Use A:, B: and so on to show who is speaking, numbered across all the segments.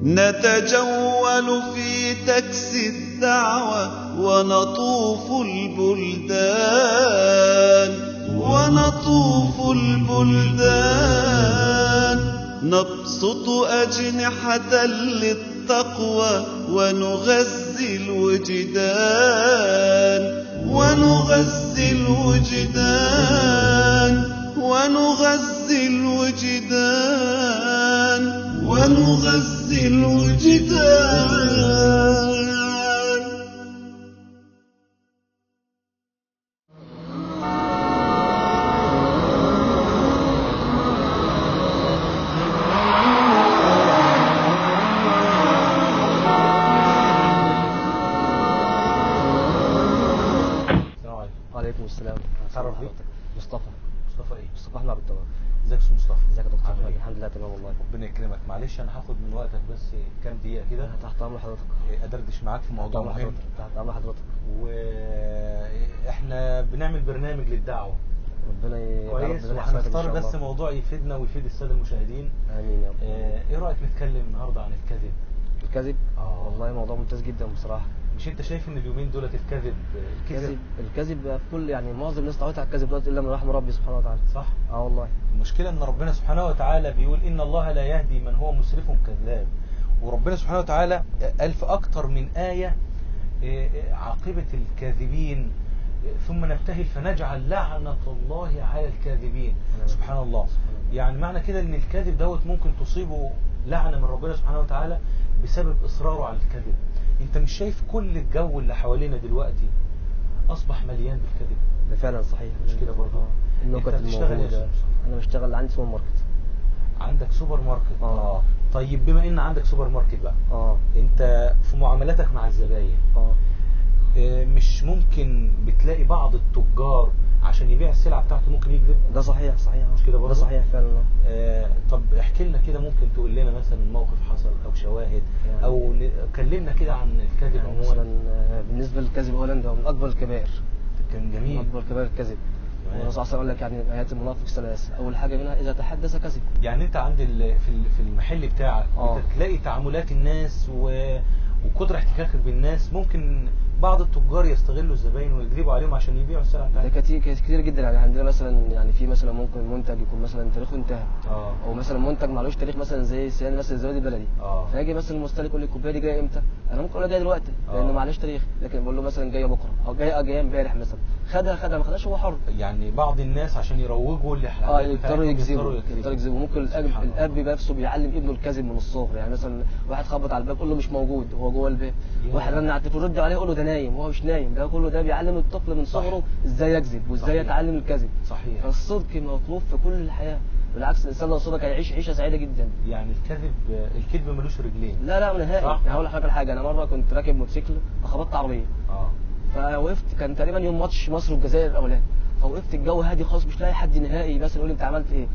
A: نتجول في تكسي الدعوة ونطوف البلدان نبسط أجنحة للتقوى ونغذي الوجدان.
B: وعليكم السلام.
C: تعرف بيك؟
B: مصطفى
C: ايه؟
B: مصطفى احمد عبد التواب.
C: ازيك يا مصطفى؟
B: ازيك يا دكتور؟
C: إيه؟
B: الحمد لله تمام والله.
C: ربنا يكرمك. معلش انا هاخد من وقتك بس كام دقيقه كده
B: تحت امر حضرتك.
C: ادردش معاك في موضوع مهم.
B: تحت امر حضرتك.
C: واحنا بنعمل برنامج للدعوه
B: ربنا
C: كويس، وهنختار بس موضوع يفيدنا ويفيد الساده المشاهدين.
B: امين يا رب.
C: ايه رايك نتكلم النهارده عن الكذب؟
B: الكذب؟ والله موضوع ممتاز جدا بصراحه.
C: مش انت شايف ان اليومين دولت
B: الكذب في كل، يعني معظم الناس تعودت على الكذب دلوقتي الا من رحم ربي سبحانه وتعالى.
C: صح؟
B: والله.
C: المشكله ان ربنا سبحانه وتعالى بيقول ان الله لا يهدي من هو مسرف كذاب، وربنا سبحانه وتعالى قال في اكتر من آية عاقبة الكاذبين ثم نبتهل فنجعل لعنة الله على الكاذبين. سبحان الله. يعني معنى كده ان الكاذب دوت ممكن تصيبه لعنة من ربنا سبحانه وتعالى بسبب اصراره على الكذب. انت مش شايف كل الجو اللي حوالينا دلوقتي اصبح مليان بالكذب؟
B: ده فعلا صحيح.
C: مش كده برضه؟
B: النكت الموجودة. انا بشتغل عندي سوبر ماركت.
C: عندك سوبر ماركت؟ طيب بما ان عندك سوبر ماركت بقى، انت في معاملاتك مع الزباين مش ممكن بتلاقي بعض التجار عشان يبيع السلعة بتاعته ممكن يكذب؟
B: ده صحيح.
C: مش كده برضه؟
B: ده صحيح فعلا.
C: طب احكي لنا كده، ممكن تقول لنا مثلا موقف حصل او شواهد يعني، او كلمنا كده عن الكذب
B: يعني
C: عموما.
B: مثلا بالنسبة للكذب اولا ده من اكبر الكبائر.
C: كان جميل.
B: من اكبر كبائر الكذب. والرسول صلى الله عليه وسلم قال لك يعني آيات المنافق ثلاث، اول حاجة منها اذا تحدث كذب.
C: يعني انت عند في المحل بتاعك تلاقي تعاملات الناس وكتر احتكاكك بالناس، ممكن بعض التجار يستغلوا الزباين ويكذبوا عليهم عشان يبيعوا السلعه بتاعتهم.
B: ده كتير جدا. يعني عندنا مثلا، يعني في مثلا ممكن منتج يكون مثلا تاريخه انتهى، او مثلا منتج معلوش تاريخ مثلا زي سيان مثلا الزبادي البلدي، فيجي مثلا المستهلك يقول لي الكوبايه دي جايه امتى؟ انا ممكن اقول له جايه دلوقتي لانه معلش تاريخ، لكن بقول له مثلا جايه بكره او جايه امبارح مثلا. خدها ما خدهاش هو حر.
C: يعني بعض الناس عشان يروجوا
B: يضطروا يكذبوا. ممكن الاب نفسه بيعلم ابنه الكذب من الصغر. يعني مثلا واحد خبط على الباب يقول له مش موجود هو جوه الباب، واحد رن على التليفون رد عليه يقول له ده نايم وهو مش نايم. ده كله ده بيعلم الطفل من صغره ازاي يكذب وازاي يتعلم الكذب.
C: صحيح.
B: فالصدق مطلوب في كل الحياه، بالعكس الانسان لو صدق هيعيش عيشه سعيده جدا.
C: يعني الكذب ملوش رجلين.
B: لا نهائي. يعني هقول لحضرتك حاجه، انا مره كنت راكب موتوسيكل فخبطت عربيه. فوقفت، كان تقريبا يوم ماتش مصر والجزائر الاولاني، فوقفت الجو هادي خالص مش لاقي حد نهائي بس يقول لي انت عملت ايه.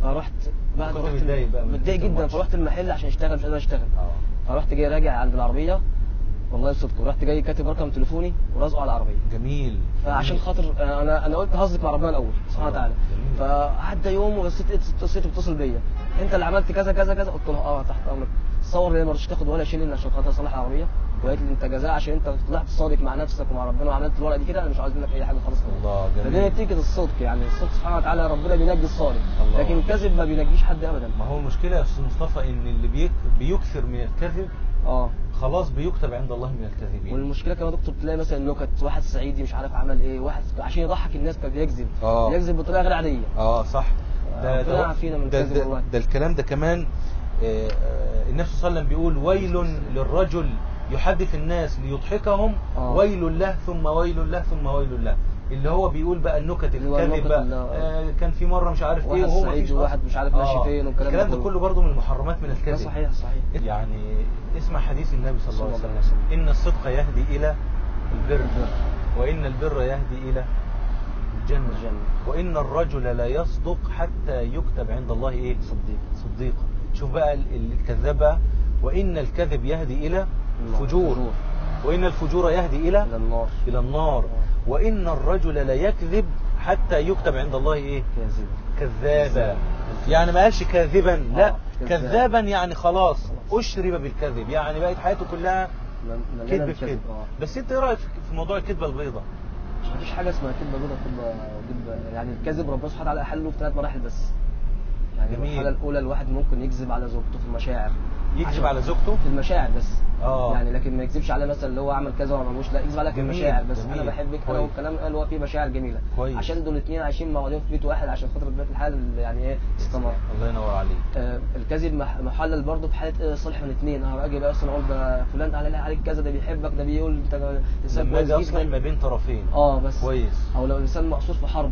B: فرحت بعد متضايق جدا، فرحت المحل عشان اشتغل مش قادر اشتغل. فرحت جاي راجع عند العربيه والله صدق، ورحت جاي كاتب رقم تليفوني ورازقه على العربيه.
C: جميل.
B: فعشان خاطر انا قلت هزك مع ربنا الاول سبحانه وتعالى. فعدى يوم وبصيت بتصل بيا، انت اللي عملت كذا كذا كذا. قلت له تحت امرك. تصور ليه ما رضيتش تاخد ولا شيلين عشان خاطر اصلح العربيه، وقالت لي انت جزاء عشان انت طلعت صادق مع نفسك ومع ربنا وعملت الورقه دي كده، انا مش عايز منك اي حاجه خالص.
C: الله جميل.
B: فدي نتيجه الصدق. يعني الصدق سبحانه وتعالى ربنا بينجي الصادق، لكن الكذب ما بينجيش حد ابدا.
C: ما هو المشكله يا استاذ مصطفى ان اللي بيكثر من الكذب خلاص بيكتب عند الله من الكاذبين.
B: والمشكله كمان يا دكتور تلاقي مثلا نكت، واحد صعيدي مش عارف عمل ايه، واحد عشان يضحك الناس كان بيكذب. بيكذب بطريقه غير عاديه.
C: صح.
B: ده عارفين من الكذب والله.
C: ده الكلام ده كمان النبي صلى الله عليه وسلم بيقول ويل للرجل يحدث الناس ليضحكهم ويل له ثم ويل له ثم ويل له. اللي هو بيقول بقى النكت الكاذب بقى كان في مره مش عارف ايه وهو
B: صعيدي وواحد مش عارف ماشي فين
C: والكلام ده كله برضه من المحرمات من الكذب.
B: صحيح.
C: يعني اسمع حديث النبي صلى الله عليه وسلم، ان الصدق يهدي الى البر وان البر يهدي الى الجنه وان الرجل لا يصدق حتى يكتب عند الله ايه؟ صديقا. شوف بقى الكذاب بقى، وان الكذب يهدي الى الفجور وان الفجور يهدي الى النار وان الرجل لا يكذب حتى يكتب عند الله ايه؟ كذابا. يعني ما قالش كاذبا، لا كذابا يعني خلاص أشرب بالكذب، يعني بقت حياته كلها كذب في كذب. بس انت ايه رايك في موضوع الكذبه البيضاء؟
B: مفيش حاجه اسمها كذبه بيضاء يعني الكذب ربنا سبحانه وتعالى حله في 3 مراحل بس. يعني المرحله الاولى الواحد ممكن يكذب على زوجته في المشاعر،
C: يكذب على زوجته
B: في المشاعر بس. يعني لكن ما يكذبش عليه مثلا اللي هو عمل كذا وما عملوش، لا يكذب عليها في المشاعر بس. انا بحبك انا والكلام اللي هو فيه مشاعر جميله
C: كويس.
B: عشان دول الاثنين عايشين مع بعضهم في بيت واحد عشان خاطر بيت الحال يعني ايه استمر.
C: الله ينور عليك.
B: الكذب محلل برضه في حاله صلح من الاثنين. انا اجي بقى اصلا اقول ده فلان قال عليك كذا، ده بيحبك، ده بيقول انت انسان كويس
C: جدا ما بين طرفين.
B: بس
C: كويس.
B: او لو الانسان مقصور في حرب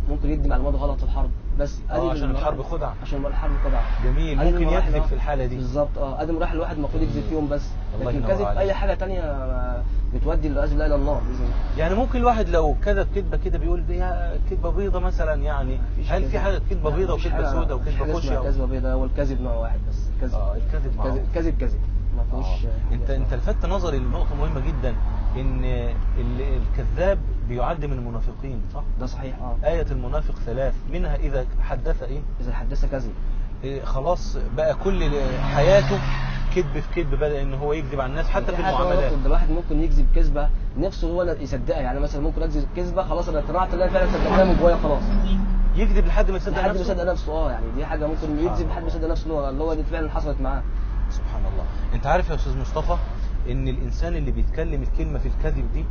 B: ممكن يدي معلومات غلط في الحرب بس
C: عشان الحرب خدعه.
B: عشان الحرب خدعه.
C: جميل. ممكن يكذب في الحاله دي
B: بالظبط. ادي مراحل الواحد المفروض يكذب فيهم بس. لكن كذب اي حاجه ثانيه بتودي العياذ بالله الى النار باذن الله.
C: يعني ممكن الواحد لو كذب كذبه كده بيقول دي كذبه بيضه مثلا، يعني هل في حاجه كذبه بيضه وكذبه سوداء وكذبه خشيه؟
B: كذبه بيضه هو الكذب نوع واحد بس.
C: الكذب معروف.
B: كذب ما فيهوش.
C: انت لفتت نظري لنقطه مهمه جدا، ان الكذاب بيعد من المنافقين، صح؟
B: ده صحيح.
C: آية المنافق 3 منها إذا حدث
B: إذا حدث كذب.
C: خلاص بقى كل حياته كذب في كذب، بدأ ان هو يكذب على الناس حتى في المعاملات.
B: الواحد ممكن يكذب كذبه نفسه هو يصدقها. يعني مثلا ممكن اكذب كذبه خلاص انا اقتنعت ان انا فعلا صدقتها من جوايا خلاص.
C: يكذب لحد ما يصدق
B: نفسه. يعني دي حاجه ممكن يكذب لحد ما يصدق نفسه اللي هو دي فعلا حصلت معاه.
C: سبحان الله. انت عارف يا استاذ مصطفى ان الانسان اللي بيتكلم الكلمه في الكذب دي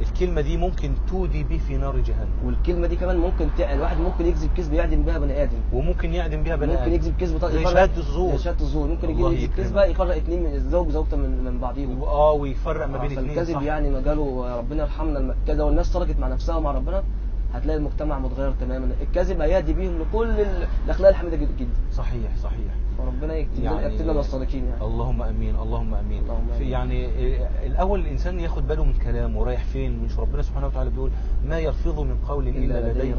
C: الكلمه دي ممكن تودي به في نار جهنم.
B: والكلمه دي كمان ممكن الواحد ممكن يكذب كذب يعدم بها بني ادم،
C: وممكن يعدم بها بني ادم.
B: ممكن يكذب كذب
C: شهاده الزور.
B: شهاده الزور ممكن يكذب كذبه يفرق اثنين من الزوج وزوجته من بعضهم.
C: ويفرق ما بين اثنين.
B: الكذب يعني مجاله ربنا يرحمنا كده، والناس صدقت مع نفسها ومع ربنا هتلاقي المجتمع متغير تماما. الكذب هيهدي بيهم لكل الاخلاق الحميده جدا.
C: صحيح.
B: وربنا يكتبنا من الصادقين يعني.
C: اللهم امين. يعني الاول الانسان ياخد باله من كلامه رايح فين. مش ربنا سبحانه وتعالى بيقول ما يلفظ من قول الا لديه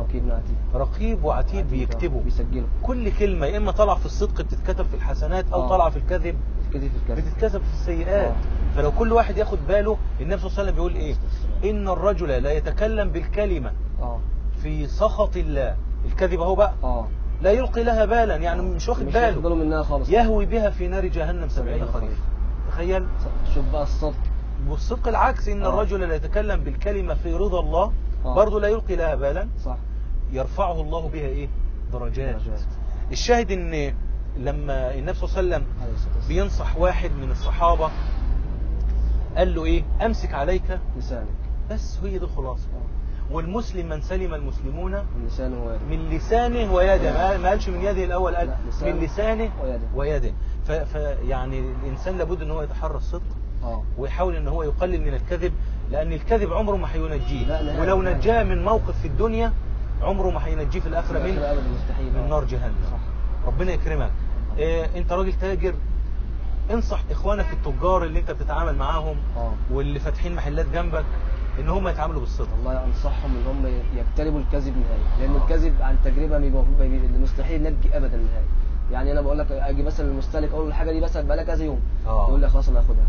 C: رقيب وعتيد بيكتبه
B: بيسجله.
C: كل كلمه يا اما طالعه في الصدق بتتكتب في الحسنات او طالعه في الكذب بتتكتب في السيئات. فلو كل واحد ياخد باله. النبي صلى الله عليه وسلم بيقول ايه؟ ان الرجل لا يتكلم بالكلمه في سخط الله. الكذب اهو بقى لا يلقي لها بالا، يعني مش واخد باله
B: منها خالص.
C: يهوي بها في نار جهنم 70 خريف. تخيل.
B: شوف بقى الصدق.
C: والصدق العكس، ان الرجل لا يتكلم بالكلمه في رضا الله برضه لا يلقي لها بالا.
B: صح.
C: يرفعه الله بها ايه؟ درجات. الشاهد ان لما النبي صلى الله عليه وسلم بينصح واحد من الصحابه قال له ايه؟ امسك عليك
B: لسانك. بس
C: هي دي الخلاصه. والمسلم من سلم المسلمون
B: من
C: لسانه ويده. ما قالش من يده الاول، قال من لسانه ويده. فيعني الانسان لابد ان هو يتحرى الصدق ويحاول ان هو يقلل من الكذب، لان الكذب عمره ما هينجيه. ولو نجاه من موقف في الدنيا عمره ما هينجيه في الاخره من نار جهنم. ربنا يكرمك. انت راجل تاجر، انصح اخوانك التجار اللي انت بتتعامل معاهم واللي فاتحين محلات جنبك ان هم يتعاملوا بالصدق.
B: والله انصحهم ان هم يجتنبوا الكذب نهائي، لان الكذب عن تجربه مستحيل ننجي ابدا نهائي. يعني انا بقول لك اجي مثلا المستهلك اقول له الحاجه دي مثلا بقى لها كذا يوم يقول لي خلاص انا هاخدها.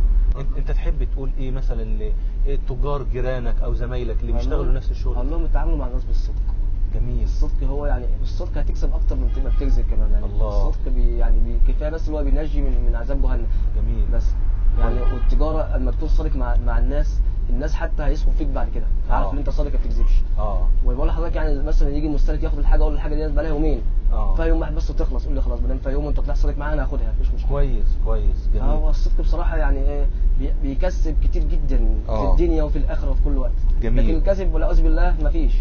C: انت تحب تقول ايه مثلا للتجار جيرانك او زمايلك اللي بيشتغلوا نفس الشغل؟
B: اقول لهم اتعاملوا مع الناس بالصدق.
C: جميل.
B: الصدق هو يعني بالصدق هتكسب اكتر من ما بتكذب كمان. يعني
C: الله.
B: الصدق يعني كفايه بس هو بينجي من عذاب جهنم.
C: جميل.
B: بس يعني والتجاره لما تكون صادق مع الناس حتى هيثقوا فيك بعد كده. عارف ان انت صادق ما بتكذبش. وبقول لحضرتك يعني مثلا يجي المستهلك ياخد الحاجه اقول له الحاجه دي بقى لها يومين. فيوم واحد بس تخلص قول لي خلاص بدل فيوم انت طلعت صادق معايا انا هاخدها مفيش مشكله.
C: كويس جميل.
B: هو الصدق بصراحه يعني ايه بيكسب كتير جدا في الدنيا وفي الاخره وفي كل وقت.
C: جميل.
B: لكن الكذب والعياذ بالله مفيش.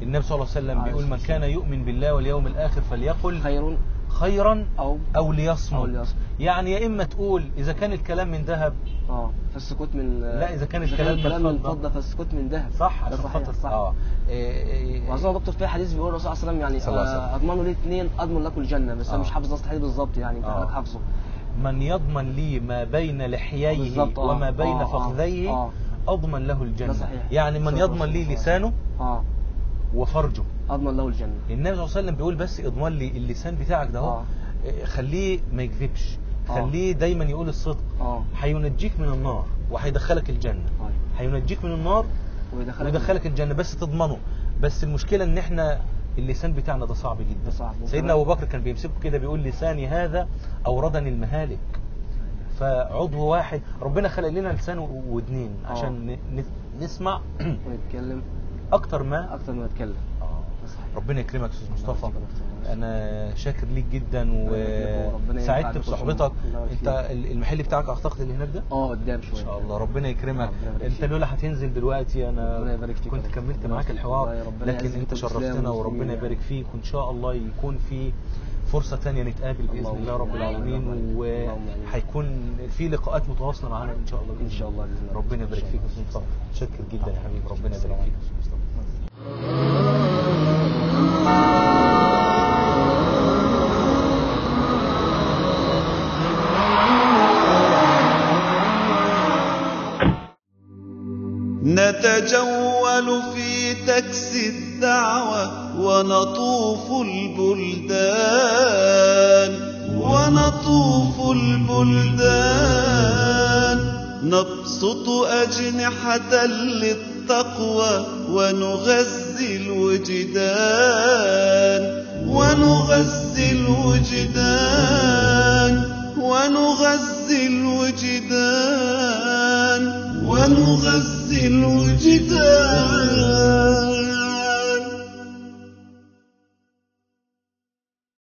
C: النبي صلى الله عليه وسلم بيقول من كان يؤمن بالله واليوم الاخر فليقل خيرا او ليصمت. يعني يا اما تقول اذا كان الكلام من ذهب
B: فالسكوت من
C: لا اذا كان الكلام
B: من فضه فالسكوت من ذهب.
C: صح عشان خاطر
B: صح. وعظيم دكتور في حديث بيقول الرسول صلى الله عليه وسلم يعني اضمنوا لي اثنين اضمن لكم الجنه. بس انا مش حافظ نص الحديث بالظبط يعني انت حضرتك حافظه.
C: من يضمن لي ما بين لحييه وما بين فخذيه اضمن له الجنه. يعني من يضمن لي لسانه وفرجه
B: اضمن له الجنه.
C: النبي صلى الله عليه وسلم بيقول بس اضمن لي اللسان بتاعك ده اهو خليه ما يكذبش، خليه دايما يقول الصدق. هينجيك من النار وهيدخلك الجنه. هينجيك من النار ويدخلك الجنه بس تضمنه. بس المشكله ان احنا اللسان بتاعنا ده صعب جدا. سيدنا ابو بكر كان بيمسكه كده بيقول لساني هذا اوردني المهالك. فعضو واحد ربنا خلق لنا لسان ودنين عشان نسمع
B: ونتكلم
C: اكتر ما
B: نتكلم.
C: ربنا يكرمك استاذ مصطفى، انا شاكر ليك جدا وسعدت بصحبتك. انت المحل بتاعك اعتقد اللي هناك ده
B: قدام شويه
C: ان شاء الله. ربنا يكرمك. انت لولا هتنزل دلوقتي انا كنت كملت معاك الحوار، لكن انت شرفتنا وربنا يبارك فيك، وان شاء الله يكون في فرصة تانية نتقابل بإذن الله رب العالمين، وهيكون في لقاءات متواصلة معانا إن شاء الله
B: إن شاء الله.
C: ربنا يبارك فيك يا أستاذ مصطفى، شكر جدا يا حبيبي، ربنا يبارك فيك يا أستاذ
A: مصطفى. نتجول في تكسي الدعوة ونطوف البلدان نبسط أجنحة للتقوى ونغذي الوجدان